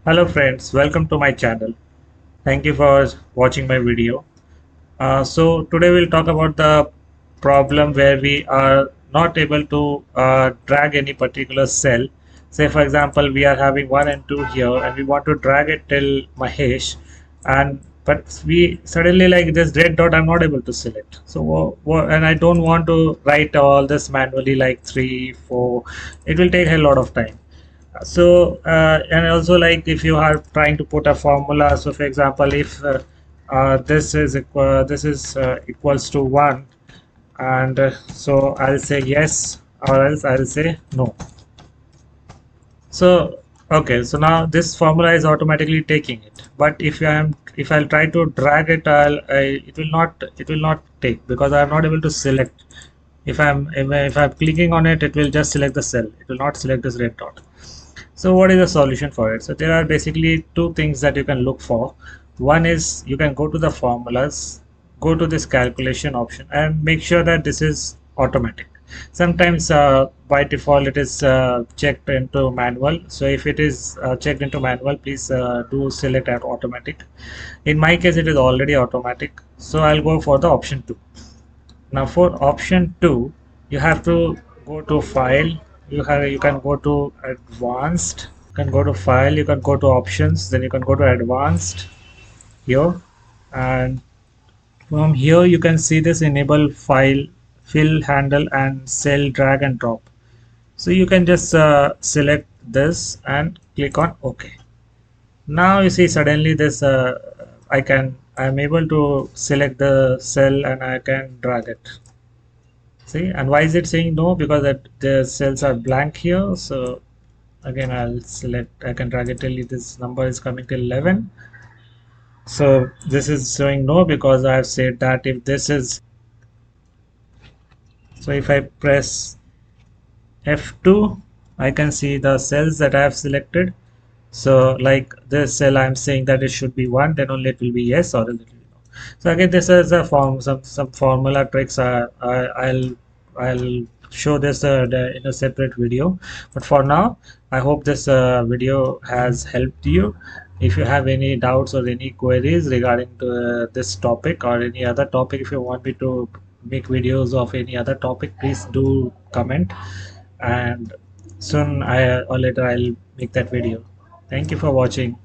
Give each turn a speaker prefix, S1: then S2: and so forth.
S1: Hello friends, welcome to my channel. Thank you for watching my video. So today we'll talk about the problem where we are not able to drag any particular cell. Say for example, we are having 1 and 2 here and we want to drag it till Mahesh, and but we suddenly like this red dot I'm not able to select. So and I don't want to write all this manually like 3, 4. It will take a lot of time. So and also like if you are trying to put a formula, so for example if this is equals to 1, and so I'll say yes or else I'll say no. So okay, so now this formula is automatically taking it, but if I'll try to drag it, it will not take because I'm not able to select. If I'm clicking on it, it will just select the cell, it will not select this red dot. So what is the solution for it? So there are basically two things that you can look for. One is you can go to the formulas, go to this calculation option and make sure that this is automatic. Sometimes by default it is checked into manual. So if it is checked into manual, please do select at automatic. In my case, it is already automatic. So I'll go for the option 2. Now for option 2, you have to go to file. You can go to advanced. You can go to file. You can go to options. Then you can go to advanced here, and from here you can see this enable file, fill, handle, and cell drag and drop. So you can just select this and click on OK. Now you see suddenly this I'm able to select the cell and I can drag it. See, and why is it saying no? Because that the cells are blank here. So again, I'll select, I can drag it till this number is coming till 11. So this is showing no because I've said that if this is, so if I press F2, I can see the cells that I have selected. So like this cell, I'm saying that it should be 1, then only it will be yes or it will be no. So again, this is a form, some formula tricks. I'll show this in a separate video. But for now, I hope this video has helped you. If you have any doubts or any queries regarding to, this topic or any other topic, if you want me to make videos of any other topic, please do comment, and soon or later I'll make that video. Thank you for watching.